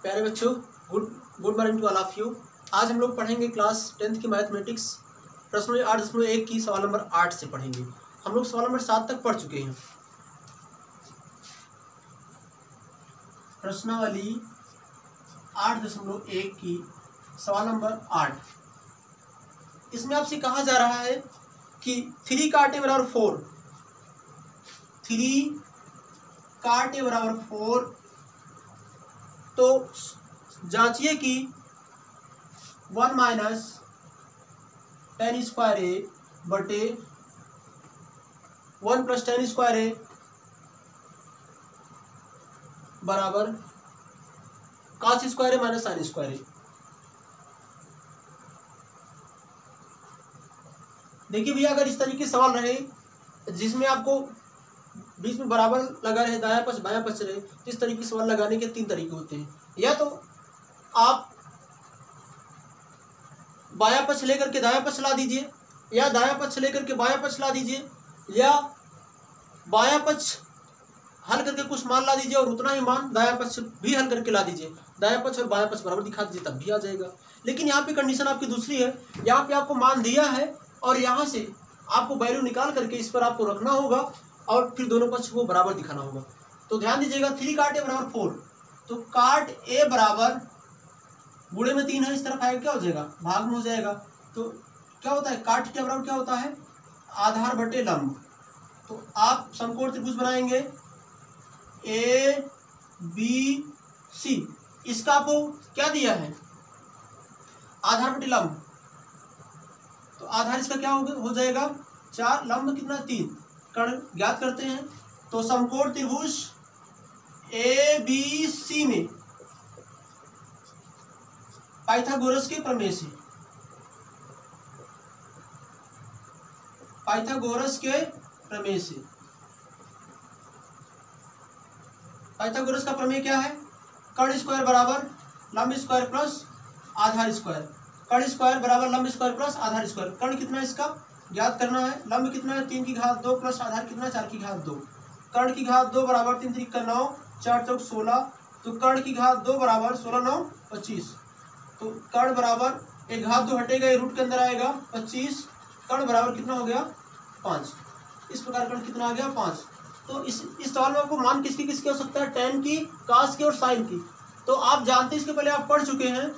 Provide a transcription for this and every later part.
प्यारे बच्चों, good morning to all of you. आज हम लोग पढ़ेंगे क्लास 10th की मैथमेटिक्स प्रश्न 8.1 की सवाल नंबर 8 से पढ़ेंगे। हम लोग सवाल नंबर 7 तक पढ़ चुके हैं। प्रश्नावली 8.1 की सवाल नंबर 8, इसमें आपसे कहा जा रहा है कि 3 का आटे बराबर 4, 3 का आटे बराबर 4, तो जांचिए कि 1 माइनस टेन स्क्वायर ए बटे 1 प्लस टेन स्क्वायर ए बराबर कॉस स्क्वायर ए माइनस साइन स्क्वायर ए। देखिए भैया, अगर इस तरीके सवाल रहे जिसमें आपको बीच में बराबर लगा रहे, दायां पक्ष बायां पक्ष रहे, तो इस तरीके सवाल लगाने के 3 तरीके होते हैं। या तो आप बायां पक्ष लेकर के दायां पक्ष ला दीजिए, या दायां पक्ष लेकर के बायां पक्ष ला दीजिए, या बायां पक्ष हल करके कुछ मान ला दीजिए और उतना ही मान दायां पक्ष भी हल करके ला दीजिए। दायां पक्ष और बायां पक्ष बराबर दिखा दीजिए, तब भी आ जाएगा। लेकिन यहाँ पे कंडीशन आपकी दूसरी है। यहाँ पे आपको मान दिया है और यहाँ से आपको वैल्यू निकाल करके इस पर आपको रखना होगा और फिर दोनों पक्ष को बराबर दिखाना होगा। तो ध्यान दीजिएगा, 3 काट ए बराबर 4, तो काट ए बराबर गुणे में 3 है, इस तरफ आएगा क्या हो जाएगा, भाग में हो जाएगा। तो क्या होता है, काट के बराबर क्या होता है, आधार बटे लंब। तो आप समकोण त्रिभुज बनाएंगे ए बी सी, इसका आपको क्या दिया है, आधार बटे लंब। तो आधार इसका क्या हो जाएगा 4, लंब कितना 3, कर्ण ज्ञात करते हैं। तो समकोण त्रिभुज ए बी सी में पाइथागोरस के प्रमेय से, पाइथागोरस के प्रमेय से, पाइथागोरस का प्रमेय क्या है, कर्ण स्क्वायर बराबर लंब स्क्वायर प्लस आधार स्क्वायर, कर्ण स्क्वायर बराबर लंब स्क्वायर प्लस आधार स्क्वायर। कर्ण कितना है इसका ज्ञात करना है, लंब कितना है 3 की घात 2 प्लस आधार कितना 4 की घात 2, कर्ण की घात 2 बराबर 3 3 का 9, 4 चौक 16, तो कर्ण की घात 2 बराबर 16 9 25, तो कर्ण बराबर एक घात 2 हटेगा, ये रूट के अंदर आएगा 25, कर्ण बराबर कितना हो गया 5। इस प्रकार कर्ण कितना आ गया 5। तो इस सवाल में आपको मान किसकी किसकी हो सकता है, टेन की, कास की और साइन की। तो आप जानते हैं, इसके पहले आप पढ़ चुके हैं,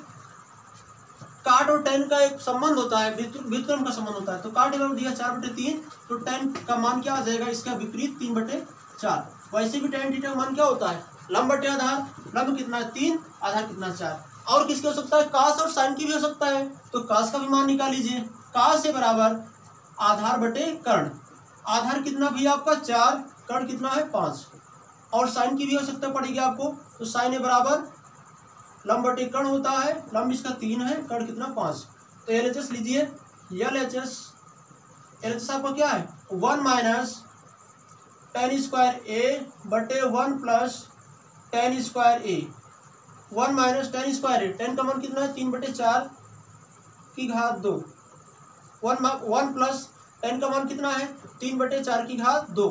काट और टेन का एक संबंध होता है, व्युत्क्रम का संबंध होता है। तो काट बराबर दिया 4/3, तो टेन का मान क्या आ जाएगा, इसका विपरीत 3/4। वैसे भी टेन थीटा का मान क्या होता है, लंब बटे आधार, लंब कितना है 3, आधार कितना 4। और किसकी हो सकता है, कास और साइन की भी हो सकता है। तो कास का भी मान निकाल लीजिए, कास से बराबर आधार बटे कर्ण, आधार कितना भी आपका 4, कर्ण कितना है 5। और साइन की भी हो सकता पड़ेगी आपको, तो साइन ए बराबर लंब बटे कर्ण होता है, लंब इसका 3 है, कर्ण कितना 5। तो LHS लीजिए, LHS आपका क्या है 1 माइनस टेन स्क्वायर ए बटे 1 प्लस टेन स्क्वायर ए। 1 माइनस टेन स्क्वायर ए, टेन का मान कितना है 3/4 की घात 2, 1 प्लस टेन का मान कितना है 3/4 की घात 2।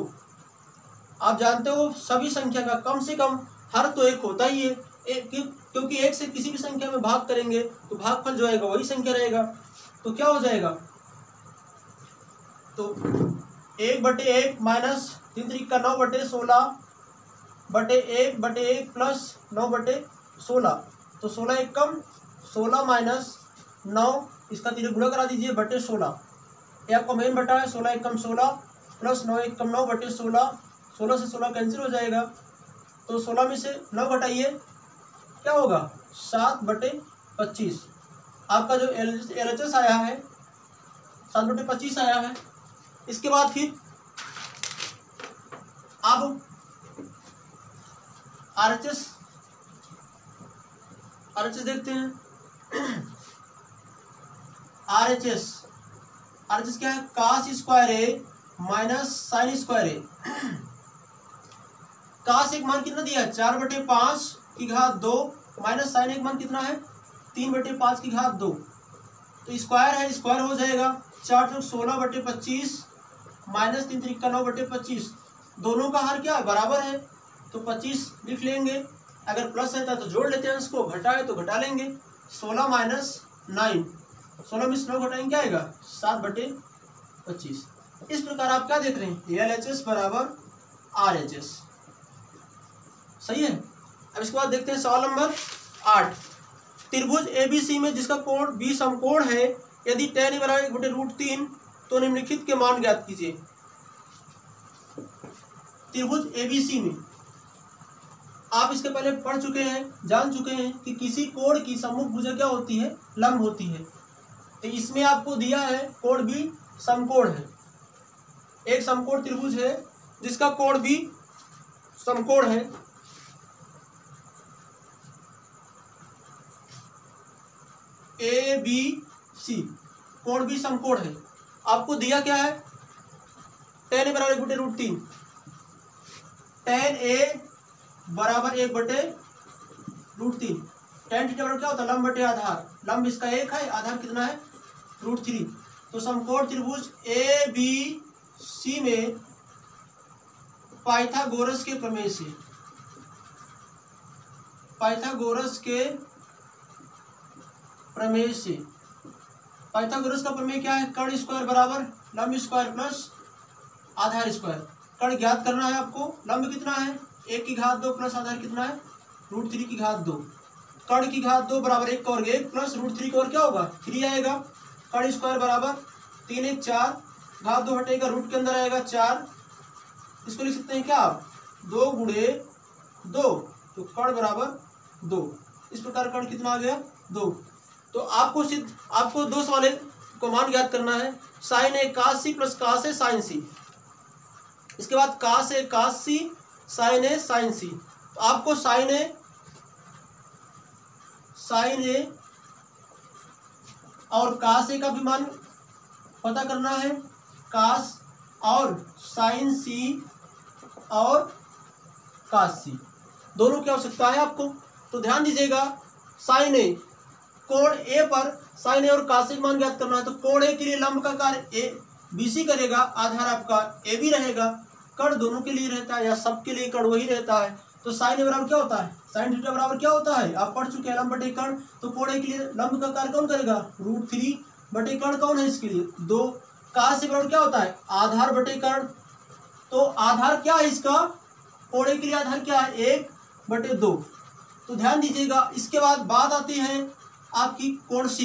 आप जानते हो सभी संख्या का कम से कम हर तो एक होता ही है, क्योंकि एक से किसी भी संख्या में भाग करेंगे तो भागफल जो आएगा वही संख्या रहेगा। तो क्या हो जाएगा, तो 1/1 माइनस 3 3 का 9/16 बटे 1/1 प्लस 9/16, तो 16 एक कम 16 माइनस 9, इसका 3 गुणा करा दीजिए बटे 16, ये आपका मेन बटा है, 16 एक कम 16 प्लस 9 एक कम 9/16, 16 से 16 कैंसिल हो जाएगा। तो 16 में से 9 घटाइए, क्या होगा 7/25। आपका जो LHS आया है 7/25 आया है। इसके बाद फिर आप RHS देखते हैं। RHS क्या है, कास स्क्वायर ए माइनस साइन स्क्वायर ए। कास एक मान कितना दिया है 4/5 की घात 2, माइनस साइन एक मान कितना है 3/5 की घात 2। तो स्क्वायर है, स्क्वायर हो जाएगा 4 चौक 16/25 माइनस 3 3 का 9/25। दोनों का हर क्या है बराबर है, तो 25 लिख लेंगे अगर प्लस रहता है तो जोड़ लेते हैं उसको, घटा है तो घटा लेंगे। 16 माइनस 9, 16 में 9 घटाएंगे क्या आएगा 7/25। इस प्रकार आप क्या देख रहे हैं, LHS बराबर RHS। सही है। अब इसके बाद देखते हैं सवाल नंबर 8। त्रिभुज ABC में जिसका कोण B समकोण है, यदि tan बराबर 1/√3 तो निम्नलिखित के मान ज्ञात कीजिए। त्रिभुज ABC में आप इसके पहले पढ़ चुके हैं, जान चुके हैं कि किसी कोण की सम्मुख भुजा क्या होती है, लंब होती है। तो इसमें आपको दिया है कोण B समकोण है, एक समकोण त्रिभुज है जिसका कोण B समकोण है। ABC कोण B समकोण है। आपको दिया क्या है, tan A बराबर 1/√3, tan A बराबर 1/√3। tan थीटा बराबर क्या होता है, लंब बटे आधार। लंब इसका 1 है, आधार कितना है √3। तो समकोण त्रिभुज ABC में पाइथागोरस के प्रमेय से, पाइथागोरस के प्रमेय से, पाइथागोरस का प्रमेय क्या है, कर्ण स्क्वायर बराबर लंब स्क्वायर प्लस आधार स्क्वायर। कर्ण ज्ञात करना है आपको, लंब कितना है 1 की घात 2 प्लस आधार कितना है √3 की घात 2। कर्ण की घात 2 बराबर 1 का वर्ग 1 प्लस √3 का वर्ग क्या होगा 3 आएगा। कर्ण स्क्वायर बराबर 3 1 4, घात 2 हटेगा, रूट के अंदर आएगा 4। इसको लिख सकते हैं क्या आप 2 गुणे 2, तो कर्ण बराबर 2। इस प्रकार कर्ण कितना आ गया 2। तो आपको 2 सवाल को मान ज्ञात करना है, sin A cos C plus cos A sin C। इसके बाद cos A cos C sin A sin C। तो आपको sin A और cos A का भी मान पता करना है, cos और sin C और cos C दोनों की आवश्यकता है आपको। तो ध्यान दीजिएगा, sin A कोण A पर sin A और cos A मान ज्ञात करना है। तो कोण A के लिए लंब का कार्य BC करेगा, आधार आपका AB रहेगा। कर्ण दोनों के लिए रहता है या सबके लिए कर्ण वही रहता है। तो sin A बराबर क्या होता है, sin थीटा बराबर क्या होता है, आप पढ़ चुके हैं लंब बटे कर्ण। तो कोण A के लिए लंब का कार्य कौन करेगा √3 बटे कर्ण कौन है इसके लिए 2। cos A बराबर क्या होता है आधार बटे कर्ण। तो आधार क्या है इसका, कोण A के लिए आधार क्या है 1/2। तो ध्यान दीजिएगा, इसके बाद बात आती है आपकी कोण C।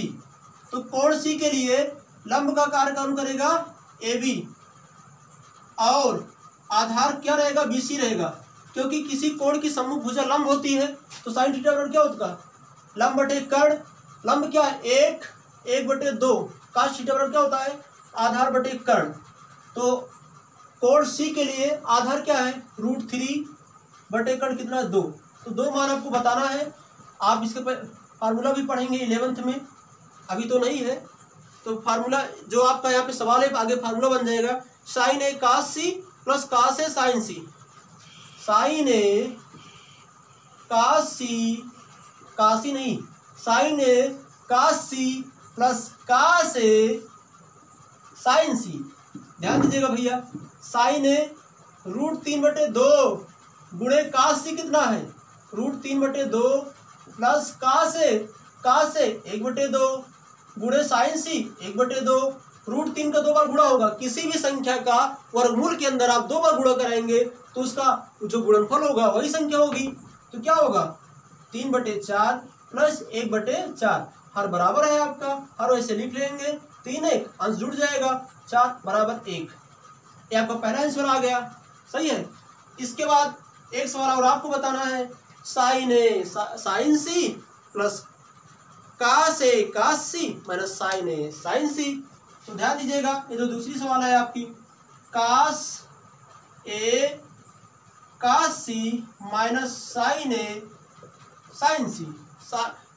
तो कोण C के लिए लंब का कार्य कौन करेगा AB और आधार क्या रहेगा BC रहेगा। क्योंकि किसी कोण की सम्मुख भुजा लंब होती है तो sin थीटा बराबर क्या होता है लंब बटे कर्ण। लंब क्या है 1/2, cos थीटा बराबर क्या होता है आधार बटे कर्ण। तो कोण C के लिए आधार क्या है √3 बटे कर्ण कितना 2। तो 2 मान आपको बताना है। आप इसके पर फार्मूला भी पढ़ेंगे 11th में, अभी तो नहीं है। तो फार्मूला जो आपका यहाँ पे सवाल है आगे फार्मूला बन जाएगा, sin A cos C plus cos A sin C। sin A cos C, cos C नहीं, sin A cos C plus cos A sin C। ध्यान दीजिएगा भैया, sin A √3/2 गुणे cos C कितना है √3/2 प्लस cos A 1/2 गुणे sin C 1/2। √3 का 2 बार गुणा होगा, किसी भी संख्या का वर्गमूल के अंदर आप 2 बार गुणा कराएंगे तो उसका जो गुणनफल होगा वही संख्या होगी। तो क्या होगा 3/4 प्लस 1/4, हर बराबर है आपका, हर वैसे लिख लेंगे 3 1 अंश जुड़ जाएगा 4 बराबर 1। ये आपका पहला आंसर आ गया। सही है। इसके बाद एक सवाल और आपको बताना है, sin A sin C plus cos A cos C minus sin A sin C। तो ध्यान दीजिएगा, ये जो दूसरी सवाल है आपकी cos A cos C minus sin A sin C,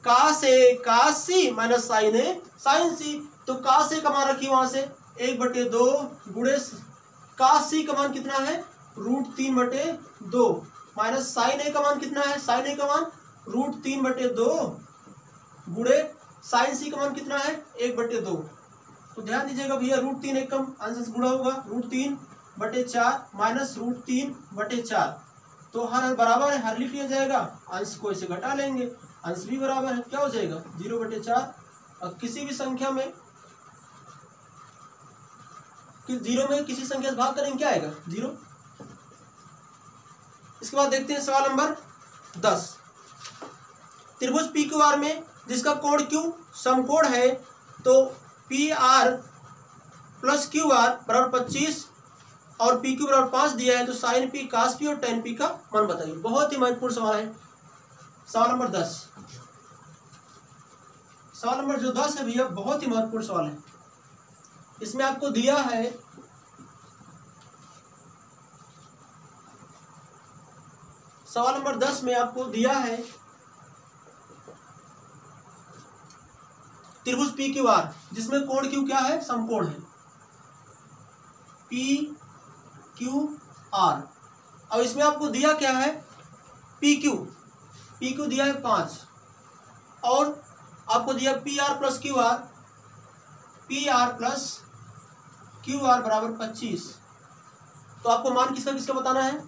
cos A cos C minus sin A sin C। तो cos A का मान रखिए वहां से 1/2 गुणे cos C का मान कितना है √3/2 माइनस sin A का मान कितना है, sin A का मान √3/2 गुणे sin C का मान कितना है 1/2। तो ध्यान दीजिएगा भैया, √3 एक कम अंश गुणा होगा √3/4 माइनस √3/4 तो हर बराबर है, हर लिख लिया जाएगा, अंश को इसे घटा लेंगे, अंश भी बराबर है, क्या हो जाएगा 0/4। और किसी भी संख्या में 0 में किसी संख्या से भाग करेंगे क्या आएगा 0। इसके बाद देखते हैं सवाल नंबर 10। त्रिभुज पी क्यू आर में जिसका कोण क्यू समकोण है, तो P R plus Q R बराबर 25 और पी क्यू बराबर 5 दिया है, तो साइन पी कास पी और टेन पी का मान बताइए। बहुत ही महत्वपूर्ण सवाल है। सवाल नंबर 10, सवाल नंबर जो 10 है भैया बहुत ही महत्वपूर्ण सवाल है। इसमें आपको दिया है सवाल नंबर 10 में आपको दिया है त्रिभुज पी क्यू आर जिसमें कोण क्यू क्या है, समकोण है, पी क्यू आर। अब इसमें आपको दिया क्या है पी क्यू दिया है 5 और आपको दिया P R plus Q R, P R plus Q R बराबर 25। तो आपको मान किसका किसका बताना है,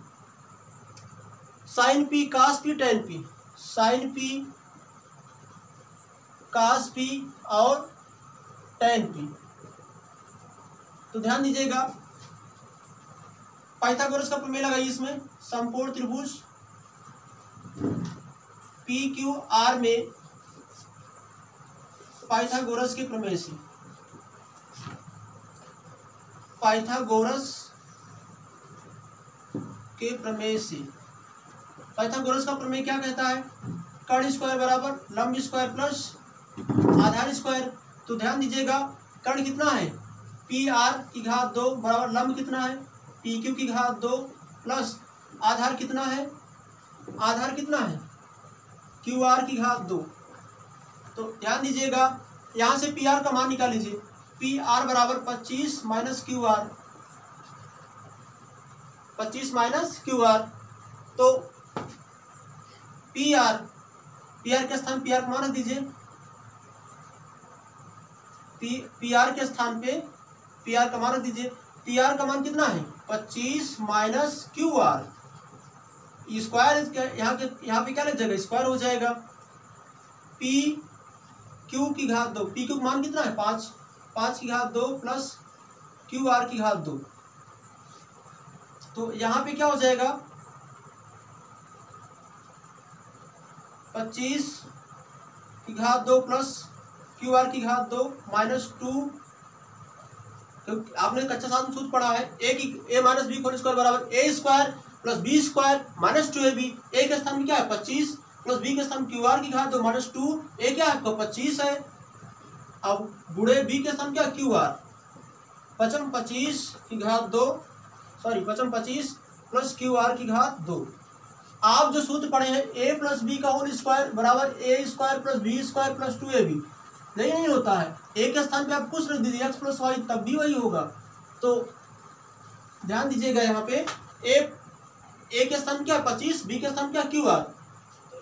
sine P cos P tan P, sine P cos P और टेन पी। तो ध्यान दीजिएगा, पाइथागोरस का प्रमेय लगाइए इसमें। समकोण त्रिभुज पी क्यू आर में पाइथागोरस के प्रमेय से, पाइथागोरस के प्रमेय से, पाइथागोरस का प्रमेय क्या कहता है, कर्ण स्क्वायर बराबर लंब स्क्वायर प्लस आधार स्क्वायर। तो ध्यान दीजिएगा, कर्ण कितना है पी आर की घात 2 बराबर लंब कितना है पी क्यू की घात 2 प्लस आधार कितना है, आधार कितना है क्यू आर की घात 2। तो ध्यान दीजिएगा, यहाँ से पी आर का मान निकाल लीजिए, पी आर बराबर 25 minus Q R, 25 minus Q R. तो पी आर के स्थान पी आर का मान रख दीजिए, पी आर के स्थान पे पी आर का मान रख दीजिए। पी आर का मान कितना है 25 माइनस क्यू आर, स्क्वायर यहाँ पे क्या लग जाएगा, स्क्वायर हो जाएगा। पी क्यू की घात 2, पी क्यू का मान कितना है 5 की घात 2 प्लस क्यू आर की घात 2। तो यहाँ पे क्या हो जाएगा 25 की घात 2 प्लस क्यू आर की घात 2 माइनस 2। तो आपने कच्चा साधन सूत्र पढ़ा है, A minus B whole square बराबर A square plus B square minus 2ab। A के स्थान में क्या है 25 प्लस बी के स्थान क्यू आर की घात 2 माइनस 2, ए क्या है आपका 25 है। अब गुणे बी के स्थान क्या क्यू आर, 25 की घात 2 25 प्लस क्यू आर की घात 2। आप जो सूत्र पढ़े हैं ए प्लस बी का होल स्क्वायर बराबर A square plus B square plus 2ab, नहीं होता है। ए के स्थान पे आप कुछ रख दीजिए एक्स प्लस वाई, तब भी वही होगा। तो ध्यान दीजिएगा, यहाँ पे ए के स्थान क्या 25, बी के स्थान क्या क्यू आर,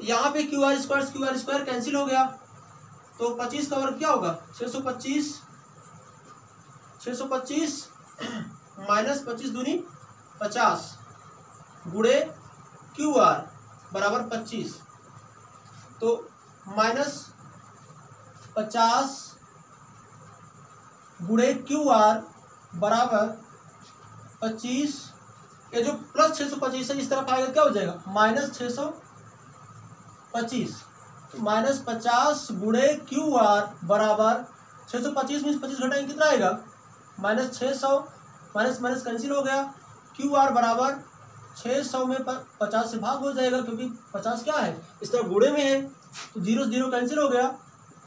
यहाँ पे क्यू आर स्क्वायर कैंसिल हो गया। तो 25 का वर्ग क्या होगा 625 माइनस 25 दूनी 50 गुणे क्यू आर बराबर 25। तो माइनस 50 गुणे क्यू आर बराबर 25, ये जो प्लस 625 है इस तरफ आएगा क्या हो जाएगा माइनस 625। तो माइनस 50 गुणे क्यू आर बराबर 625 में 25 घटाएंगे कितना आएगा माइनस 600, माइनस माइनस कैंसिल हो गया। क्यू आर बराबर 600 में 50 से भाग हो जाएगा, क्योंकि 50 क्या है इस तरफ गुणे में है, तो 0 0 कैंसिल हो गया।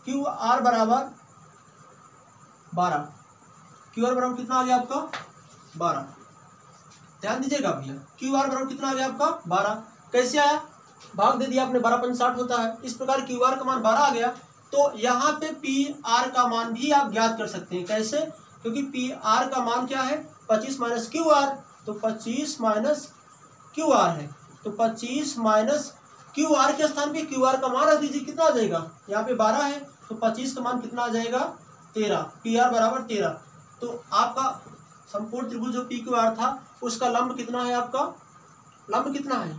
क्यू आर बराबर 12, क्यू आर बराबर कितना आ गया आपका 12। ध्यान दीजिएगा भैया, क्यू आर बराबर कितना आ गया आपका 12। कैसे आया, भाग दे दिया आपने, 12 पंच 60 होता है। इस प्रकार क्यू आर का मान 12 आ गया। तो यहाँ पे पी आर का मान भी आप ज्ञात कर सकते हैं। कैसे, क्योंकि पी आर का मान क्या है 25 माइनस क्यू आर, तो 25 माइनस क्यू आर है। तो 25 माइनस क्यू आर के स्थान पे क्यू आर का मान रख दीजिए, कितना आ जाएगा, यहाँ पे 12 है तो 25 का मान कितना आ जाएगा 13, पी आर बराबर 13। तो आपका संपूर्ण त्रिभुज जो पी क्यू आर था उसका लंब कितना है, आपका लंब कितना है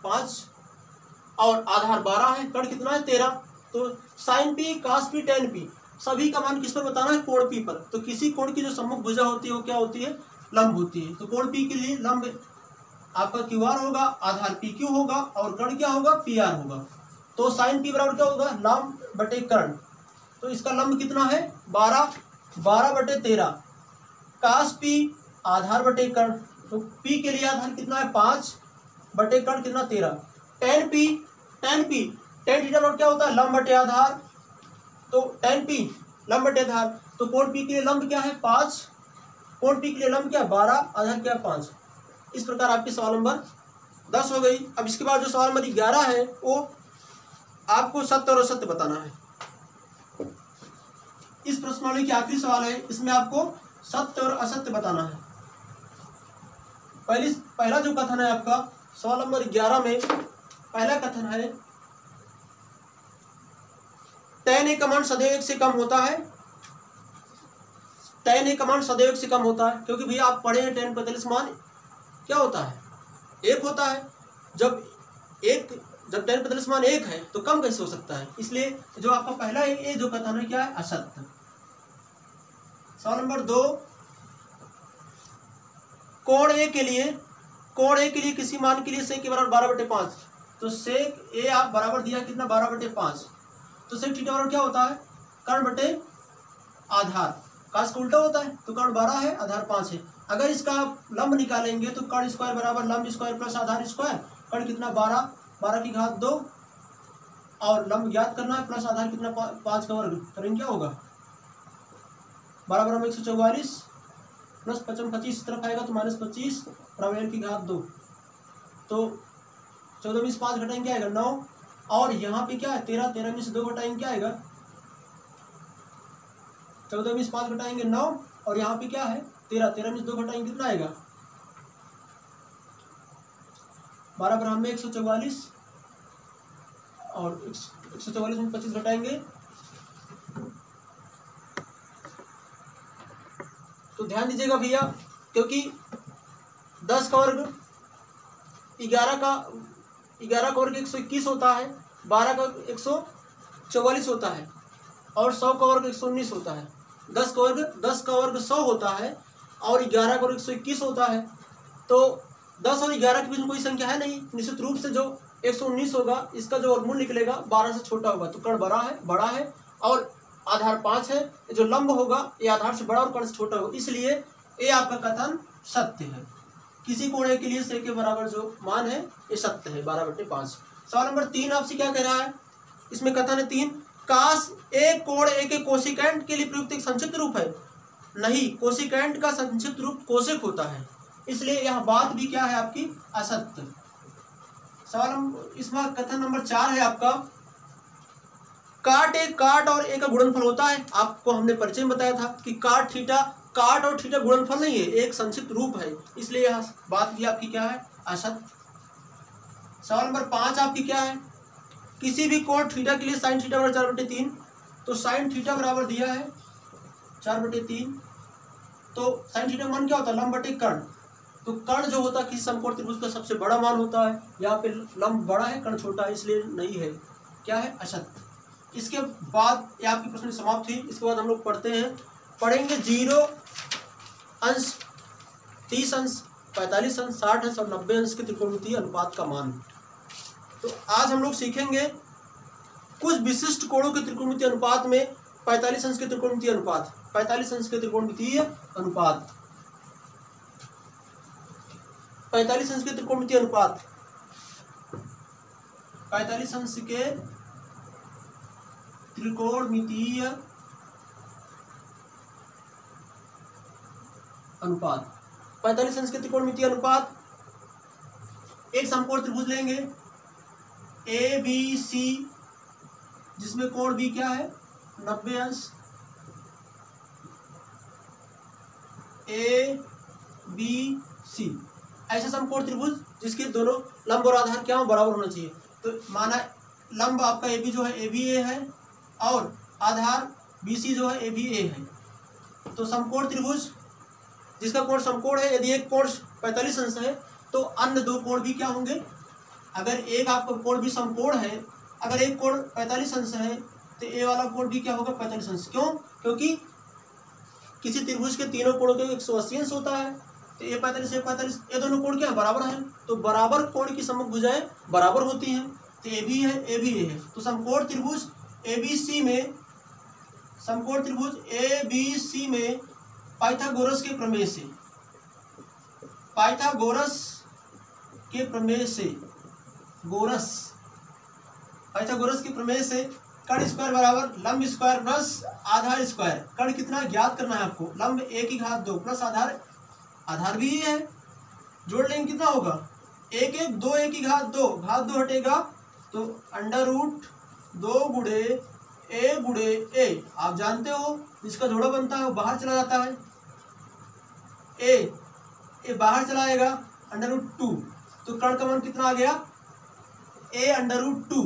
5 और आधार 12 है, कर्ण कितना है 13। तो sign P, cos P, tan P सभी का मान किस पर बताना है, कोण पी पर। तो किसी कोण की जो सम्मुख भुजा होती है वो क्या होती है, लंब होती है। तो कोण पी के लिए लंब आपका क्यू आर होगा, आधार पी क्यू होगा और कर्ण क्या होगा, पी आर होगा। तो साइन पी बराबर क्या होगा, लंब बटे कर्ण। तो इसका लंब कितना है 12, 12 बटे 13, कास पी आधार बटे कर्ण। तो पी के लिए आधार कितना है 5 बटे कर्ण कितना 13। टेन पी, टेन थीटा बराबर क्या होता है, लंब बटे आधार। तो टेन पी लंब बटे आधार। तो कोण पी के लिए लंब क्या है 5, कोण पी के लिए लंब क्या 12, आधार क्या 5। इस प्रकार आपकी सवाल नंबर 10 हो गई। अब इसके बाद जो सवाल नंबर 11 है वो आपको सत्य और असत्य बताना है। इस प्रश्नावली की आखिरी सवाल है, इसमें आपको सत्य और असत्य बताना है। पहला जो कथन है आपका सवाल नंबर 11 में, पहला कथन है tan a का मान सदैव 1 से कम होता है। tan a का मान सदैव 1 से कम होता है, क्योंकि भैया आप पढ़े हैं tan 45 मान क्या होता है, 1 होता है। जब tan 45 मान 1 है तो कम कैसे हो सकता है, इसलिए जो आपका पहला ये जो कथन है क्या है, असत्य। सवाल नंबर 2, कोण ए के लिए किसी मान के लिए सेक के बराबर 12/5। तो सेक ए आप बराबर दिया कितना 12/5। तो सेक थीटा बराबर क्या होता है, कर्ण बटे आधार। काश का उल्टा होता है, तो कर्ण 12 है, आधार 5 है। अगर इसका आप लंब निकालेंगे तो कर्ण स्क्वायर बराबर लंब स्क्वायर प्लस आधार स्क्वायर। कर्ण कितना 12, 12 की घात 2 और लंब ज्ञात करना है, प्लस आधार कितना 5 का वर्ग करेंगे क्या होगा 12 बराबर 144 प्लस 55, 25 इस तरफ आएगा तो -25 बराबर की घात 2। तो 14 में से 5 घटाएंगे क्या आएगा 9 और यहाँ पे क्या है 13, 13 में से 2 घटाएंगे क्या आएगा 14 में से 5 घटाएंगे 9 और यहाँ पे क्या है 13, 13 में से 2 घटाएंगे कितना आएगा 12 बराबर में 144 और 144 में 25 घटाएंगे। तो ध्यान दीजिएगा भैया, क्योंकि 10 का वर्ग 11 का वर्ग 121 होता है, 12 का 144 होता है और 100 का वर्ग 119 होता है। 10 का वर्ग 100 होता है और 11 का वर्ग 121 होता है। तो 10 और 11 के बीच में कोई संख्या है नहीं, निश्चित रूप से जो 119 होगा इसका जो वर्गमूल निकलेगा 12 से छोटा होगा। तो कर्ण बड़ा है और आधार 5 है, जो लंब होगा ये आधार से बड़ा और कर्ण से छोटा होगा, इसलिए ये आपका कथन सत्य है। किसी कोण के लिए सेक के बराबर जो मान है ये सत्य है 12/5। सवाल नंबर 3 आपसे क्या कह रहा है, इसमें कथन है 3, काश ए कोण ए के कोसिकेंट के लिए प्रयुक्त एक संक्षिप्त रूप है। नहीं, कोसिकेंट का संक्षिप्त रूप कोसेक होता है, इसलिए यह बात भी क्या है आपकी असत्य। सवाल इसमें कथन नंबर 4 है आपका, काट और ए का गुणनफल होता है। आपको हमने परिचय में बताया था कि काट और थीटा गुणनफल नहीं है, एक संक्षिप्त रूप है, इसलिए यह बात भी आपकी क्या है असत्य। सवाल नंबर 5 आपकी क्या है, किसी भी कोण थीटा के लिए साइन थीटा बराबर 4/3। तो साइन थीटा बराबर दिया है 4/3। तो साइन थीटा मान क्या होता है लंब बटे कर्ण। तो कर्ण जो होता है किसी समकोण त्रिभुज का सबसे बड़ा मान होता है, यहाँ पे लंब बड़ा है कर्ण छोटा है, इसलिए नहीं है, क्या है असत्य। इसके बाद ये आपकी प्रश्न समाप्त हुई। इसके बाद हम लोग पढ़ेंगे 0 अंश, 30 अंश, 45 अंश, 60 अंश और 90 अंश के त्रिकोणमितीय अनुपात का मान। तो आज हम लोग सीखेंगे कुछ विशिष्ट कोणों के त्रिकोणमितीय अनुपात में 45 अंश के त्रिकोणमितीय अनुपात, 45 अंश के त्रिकोणमितीय अनुपात, 45 अंश के त्रिकोणमितीय अनुपात, 45 अंश के त्रिकोणमितीय अनुपात, 45 अंश के त्रिकोणमितीय अनुपात। एक समकोण त्रिभुज लेंगे ABC, जिसमें कोण B क्या है 90 अंश, ABC ऐसा समकोण त्रिभुज जिसके दोनों लंब और आधार क्या बराबर होना चाहिए। तो माना लंब आपका AB जो है ABA है और आधार BC जो है ABA है। तो समकोण त्रिभुज जिसका कोण समकोण है, यदि एक कोण 45 अंश है तो अन्य दो कोण भी क्या होंगे अगर एक आपका कोण भी समकोण है, अगर एक कोण 45 अंश है तो ए वाला कोण भी क्या होगा 45 अंश। क्यों? क्योंकि किसी त्रिभुज के तीनों कोणों के 180 अंश होता है, तो ए 45 ए 45 ये दोनों कोण क्या बराबर हैं, तो बराबर कोण की सम्मुख भुजाएं बराबर होती हैं। तो ए भी है ए भी ए है, तो समकोण त्रिभुज ABC में, समकोण त्रिभुज ABC में पाइथागोरस के प्रमेय से, पाइथागोरस के प्रमेय से, पाइथागोरस के प्रमेय से कर्ण स्क्वायर बराबर लंब स्क्वायर प्लस आधार स्क्वायर। कर्ण कितना ज्ञात करना है आपको, लंब 1 की घात 2 प्लस आधार, आधार भी है, जोड़ लेंगे कितना होगा 1 1 2 1 की घात 2, घात 2 हटेगा तो अंडर रूट 2 गुणे ए, आप जानते हो इसका जोड़ा बनता है वो बाहर चला जाता है, ए बाहर चला आएगा अंडर रूट 2, तो कर्ण का मान कितना आ गया ए अंडर रूट 2।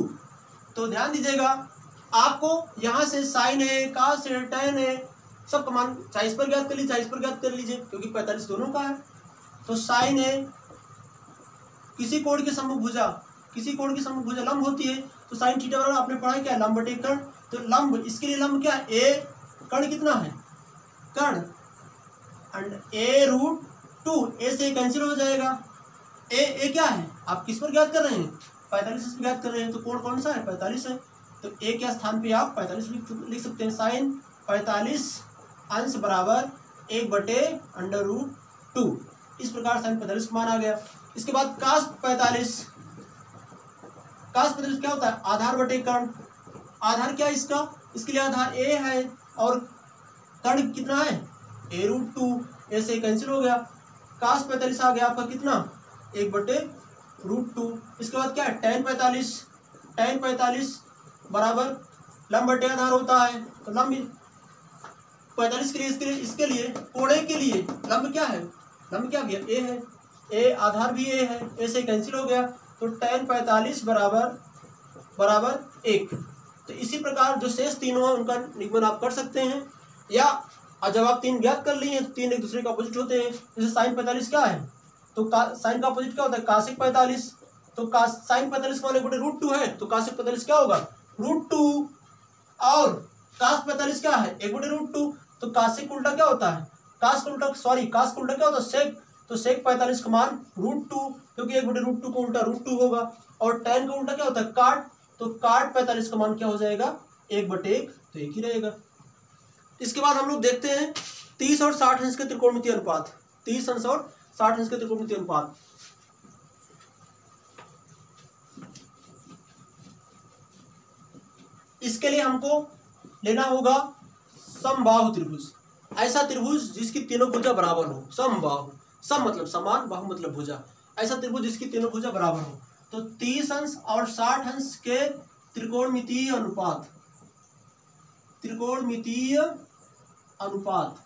तो ध्यान दीजिएगा आपको यहाँ से साइन है, कास है, टैन है, सब का मान चाहे इस पर ज्ञात कर लीजिए, चाहे इस पर ज्ञात कर लीजिए, क्योंकि 45 दोनों का है। तो साइन है, किसी कोण की सम्मुख भुजा, किसी कोण की सम्मुख भुजा लंब होती है, तो साइन थीटा बराबर आपने पढ़ा क्या लंब बटे कर्ण, तो लंब इसके लिए लंब क्या है ए, कर्ण कितना है कर्ण ए रूट 2, ए से कैंसिल हो जाएगा, ए क्या है आप किस पर ज्ञात कर रहे हैं 45 पर ज्ञात कर रहे हैं, तो कोण कौन सा है 45 है, तो ए के स्थान पे आप 45 लिख सकते हैं। साइन 45 अंश बराबर 1 बटे अंडर रूट 2, इस प्रकार साइन 45 मान आ गया। इसके बाद कास 45, कास 45 क्या होता है आधार बटे कर्ण, आधार क्या है इसका, इसके लिए आधार ए है और कर्ण कितना है ए रूट 2, ए से कैंसिल हो गया, कास 45 आ गया आपका कितना 1 बटे रूट 2। इसके बाद क्या है टैन 45, टैन 45 बराबर लंब बटे आधार होता है, तो लंब 45 के लिए इसके लिए कोणे के लिए लंब क्या है, लंब क्या गया ए है, ए आधार भी ए है, ए से कैंसिल हो गया, तो टैन 45 बराबर 1। तो इसी प्रकार जो शेष तीनों है उनका निगमन आप कर सकते हैं, या जब आप तीन ज्ञात कर लिए तो तीन एक दूसरे का अपोजिट होते हैं। जैसे साइन 45 क्या है, तो साइन का अपोजिट क्या होता है कासिक 45, तो साइन 45 का बटे रूट 2 है, तो कासिक 45 क्या होगा रूट 2, और कास 45 क्या है 1 बटे रूट 2, तो कासिक उल्टा क्या होता है कास का उल्टा क्या होता है सेक, तो सेक 45 का मान रूट 2, क्योंकि 1 बटे रूट 2 को उल्टा रूट 2 होगा, और टैन का उल्टा क्या होता है काट, तो काट 45 का मान क्या हो जाएगा 1 बटे 1, तो 1 ही रहेगा। इसके बाद हम लोग देखते हैं 30 और 60 अंश के त्रिकोणमितीय अनुपात, 30 अंश और 60 अंश के त्रिकोणमितीय अनुपात। इसके लिए हमको लेना होगा समबाहु त्रिभुज, ऐसा त्रिभुज जिसकी तीनों भुजा बराबर हो, समबाहु, सम मतलब समान, बाहु मतलब भुजा, ऐसा त्रिभुज जिसकी तीनों भुजा बराबर हो। तो 30 अंश और 60 अंश के त्रिकोणमितीय अनुपात, त्रिकोणमितीय अनुपात,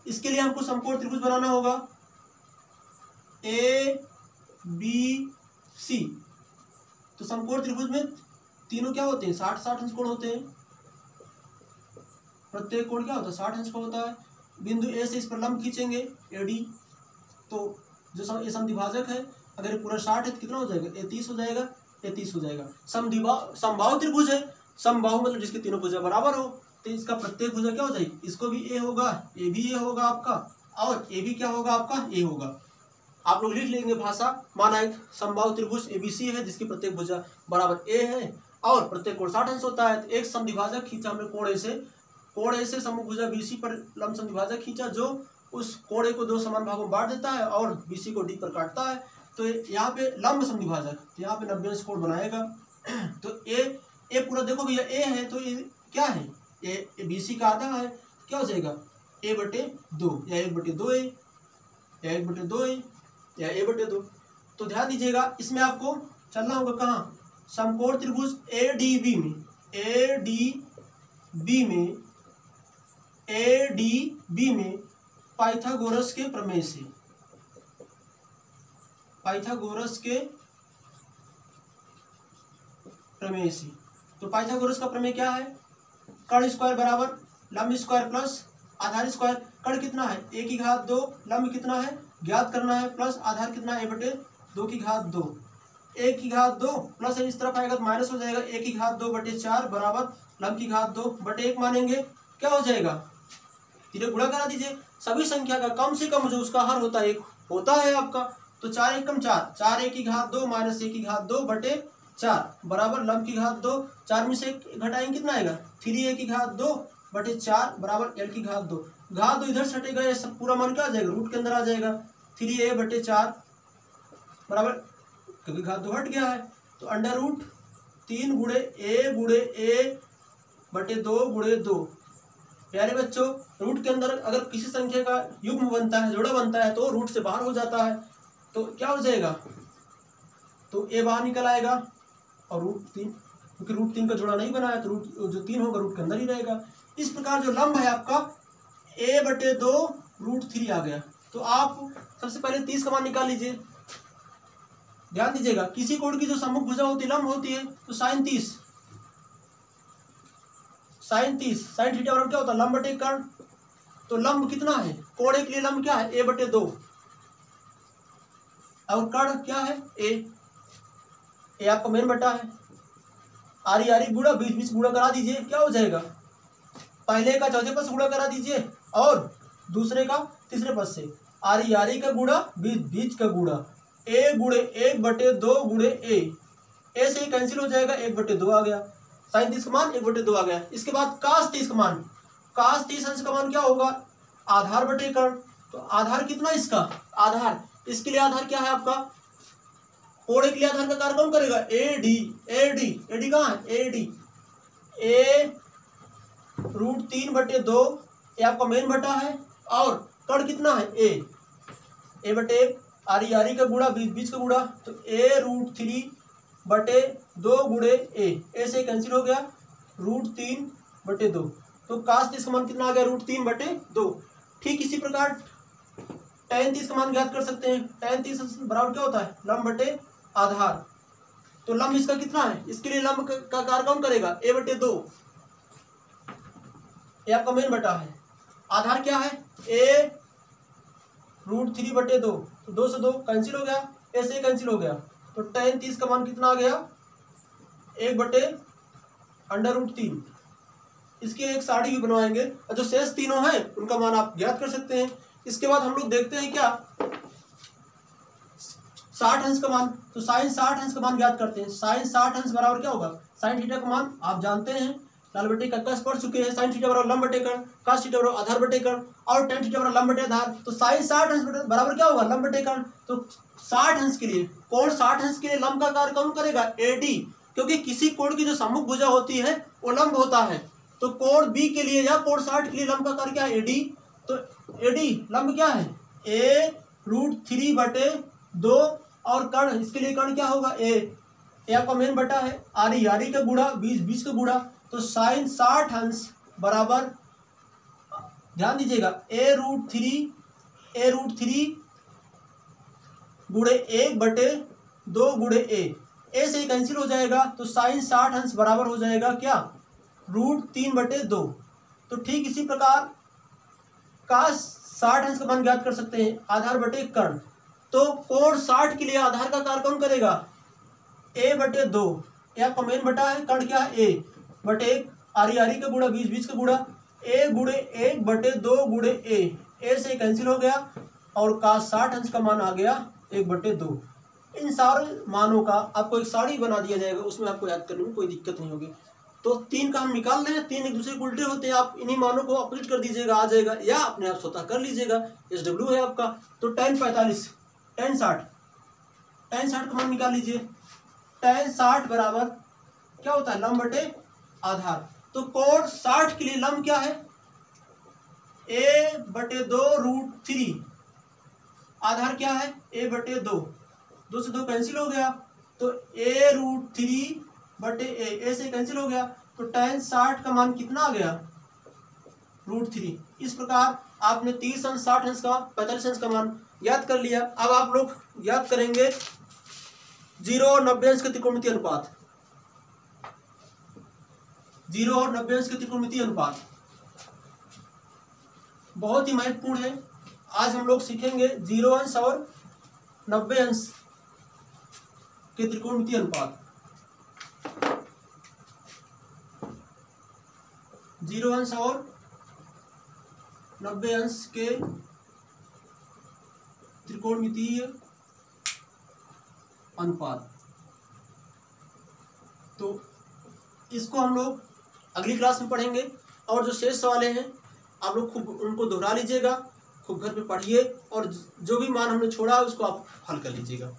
इसके लिए हमको समकोण त्रिभुज बनाना होगा ए बी सी। तो समकोण त्रिभुज में तीनों क्या होते हैं 60 अंश कोण होते हैं, प्रत्येक कोण क्या होता है 60 अंश का होता है। बिंदु ए से इस पर लंब खींचेंगे एडी, तो जो ये समद्विभाजक है अगर ये पूरा 60 है तो कितना हो जाएगा ये 30 हो जाएगा, ये 30 हो जाएगा। समबाहु त्रिभुज है, समबाहु मतलब जिसके तीनों भुजा बराबर हो, तो इसका प्रत्येक भुजा क्या हो जाएगी, इसको भी ए होगा, ये भी ए होगा आपका, और ये भी क्या होगा आपका ए होगा। आप लोग लिख लेंगे भाषा, माना एक समबाहु त्रिभुज एबीसी है जिसकी प्रत्येक भुजा बराबर ए है और प्रत्येक कोण 60 अंश होता है। तो एक समद्विभाजक खींचा हमने कोण ए से सम्मुख भुजा बीसी पर लंब समद्विभाजक खींचा जो उस कोण ए को दो समान भागों में बांट देता है और बीसी को डी पर काटता है। तो यहाँ पे लंब समद्विभाजक, तो यहाँ पे 90 अंश कोण बनाएगा। तो ए पूरा देखो भैया ए है, तो ये क्या है ए बीसी का आधा है, क्या हो जाएगा ए बटे 2 या 1 बटे 2 ए या 1 बटे 2 ए या ए बटे 2। तो ध्यान दीजिएगा इसमें आपको चलना होगा कहाँ, समकोण त्रिभुज एडीबी में पाइथागोरस के प्रमेय से, तो पाइथागोरस का प्रमेय क्या है, कर्ण स्क्वायर बराबर लंब स्क्वायर प्लस आधार स्क्वायर। कर्ण कितना है 1 की घात 2, लंब कितना है ज्ञात करना है, प्लस आधार कितना a बटे 2 की घात 2, a की घात 2 प्लस इस तरफ आएगा तो माइनस हो जाएगा, a की घात 2 बटे 4 बराबर लंब की घात 2 बटे 1 मानेंगे, क्या हो जाएगा, तीनों गुणा करा दीजिए। सभी संख्या का कम से कम जो उसका हर होता है 1 होता है आपका, तो 4 1 कम 4, 4 a की घात 2 माइनस a की घात 2 बटे 4 बराबर लंब की घात 2, 4 में से घटाएंगे कितना आएगा, 3a की घात 2 बटे 4 बराबर l की घात 2, घात 2 इधर से हटेगा, ये सब पूरा मान क्या आ जाएगा, रूट के अंदर आ जाएगा, 3a बटे 4 बराबर, क्योंकि घात 2 हट गया है, तो अंडर रूट 3 गुणे a बटे 2 गुणे 2। प्यारे बच्चों, रूट के अंदर अगर किसी संख्या का युग्म बनता है, जोड़ा बनता है, तो रूट से बाहर हो जाता है, तो क्या हो जाएगा, तो a बाहर निकल आएगा और रूट 3, क्योंकि रूट 3 का जोड़ा नहीं बना है तो रूट जो 3 होगा रूट के अंदर ही रहेगा। इस प्रकार जो लंब है आपका a बटे 2 रूट 3 आ गया। तो आप सबसे पहले 30 का मान निकाल लीजिए। ध्यान दीजिएगा, किसी कोण की जो सम्मुख भुजा होती है, लंब होती है, तो साइन 30 साइन थीटा बराबर क्या होता है, लंब बटे कर्ण। तो लंब कितना है, कोण के लिए लंब क्या है, a बटे 2 और कर्ण क्या है, a आपका मेन बटा है, आरी आरी गुणा बीच बीच गुणा करा दीजिए, क्या हो जाएगा, पहले का चौथे पद से गुणा करा दीजिए और दूसरे का तीसरे पद से, आरी आरी का गुणा बीच बीच का गुणा, a गुणे 1 बटे 2 गुणे a से कैंसिल हो जाएगा, 1 बटे 2 आ गया, साइन 30 का मान 1 बटे 2 आ गया। इसके बाद कास 30 का मान, कास 30 अंश का मान क्या होगा, आधार बटे कर्ण। तो आधार कितना इसका, आधार, इसके लिए आधार क्या है आपका, कोण के लिए आधार का कार्य कौन करेगा, AD कहाँ है, AD a रूट 3 बटे 2, ये आपका मेन बटा है और कर्ण कितना है, a बटे 1, आरी आरी का गुणा बीच बीच का गुणा, तो a रूट 3 बटे 2 गुणे a से कैंसिल हो गया, रूट 3 बटे 2। तो कास 30 का मान कितना आ गया, रूट 3 बटे 2। ठीक इसी प्रकार tan 30 का मान ज्ञात कर सकते हैं। tan 30 बराबर क्या होता है, लंब बटे आधार। तो लंब इसका कितना है, इसके लिए लंब का कार्य कौन करेगा, a बटे 2, ये आपका मेन बटा है। आधार क्या है, a रूट 3 बटे 2, तो 2 से 2 कैंसिल हो गया, a से कैंसिल हो गया, तो tan 30 का मान कितना आ गया, 1 बटे अंडर रूट 3। इसकी एक साड़ी भी बनवाएंगे और जो शेष तीनों हैं उनका मान आप ज्ञात कर सकते हैं। इसके बाद हम लोग देखते हैं क्या, 60 अंश का मान, तो साइन 60 अंश का मान ज्ञात करते हैं। साइन 60 अंश बराबर क्या होगा, साइन थीटा का मान आप जानते हैं, लाल बटे कक्का पढ़ चुके हैं, साइन थीटा बराबर लंब बटे कर्ण, कास थीटा बराबर आधार बटे कर्ण और tan थीटा बराबर लंब बटे आधार। तो साइन 60 अंश बराबर क्या होगा, लंब बटे कर्ण। तो 60 अंश के लिए, कोण 60 अंश के लिए लंब का कार्य कौन करेगा, AD, क्योंकि किसी कोण की जो सम्मुख भुजा होती है वो लंब होता है। तो कोण B के लिए या कोण 60 के लिए लंब का कार्य क्या है, AD। तो AD लंब क्या है, a रूट 3 बटे 2 और कर्ण, इसके लिए कर्ण क्या होगा, a आपका मेन बटा है, आरी आरी का गुणा बीच बीच का गुणा, तो साइन 60 अंश बराबर, ध्यान दीजिएगा, a रूट 3 गुणे 1 बटे 2 गुणे a से कैंसिल हो जाएगा, तो साइन 60 अंश बराबर हो जाएगा क्या, रूट 3 बटे 2। तो ठीक इसी प्रकार कास 60 अंश का मान ज्ञात कर सकते हैं, आधार बटे कर्ण। तो कोण 60 के लिए आधार का कार्य कौन करेगा, a बटे 2, या आपका मेन बटा है, कर्ण क्या है, a बटे 1, आरी आरी का गुणा बीच बीच का गुणा, a गुणे 1 बटे 2 गुणे a से कैंसिल हो गया और कास 60 अंश का मान आ गया 1 बटे 2। इन सारे मानों का आपको एक साड़ी बना दिया जाएगा, उसमें आपको याद करने में कोई दिक्कत नहीं होगी। तो 3 का हम निकाल रहे हैं, 3 एक दूसरे के उल्टे होते हैं, आप इन्हीं मानों को अपोजिट कर दीजिएगा, आ जाएगा, या अपने आप स्वतः कर लीजिएगा, SW है आपका। तो tan 45 tan 60 का मान निकाल लीजिए, tan 60 बराबर क्या होता है, लंब बटे आधार। तो कोण 60 के लिए लंब क्या है, a बटे 2 रूट 3, आधार क्या है, a बटे 2, 2 से 2 कैंसिल हो गया, तो a रूट 3 बटे a से कैंसिल हो गया, तो tan 60 का मान कितना आ गया, रूट 3। इस प्रकार आपने 30 अंश 60 अंश का 45 अंश का मान याद कर लिया। अब आप लोग याद करेंगे 0 और 90 अंश का त्रिकोणमितीय अनुपात, 0 और 90 अंश का त्रिकोणमितीय अनुपात बहुत ही महत्वपूर्ण है। आज हम लोग सीखेंगे 0 अंश और 90 अंश के त्रिकोणमितीय अनुपात। 0 अंश और 90 अंश के त्रिकोणमितीय अनुपात। तो इसको हम लोग अगली क्लास में पढ़ेंगे, और जो शेष सवाल हैं आप लोग खूब उनको दोहरा लीजिएगा, खूब घर पे पढ़िए, और जो भी मान हमने छोड़ा है उसको आप हल कर लीजिएगा।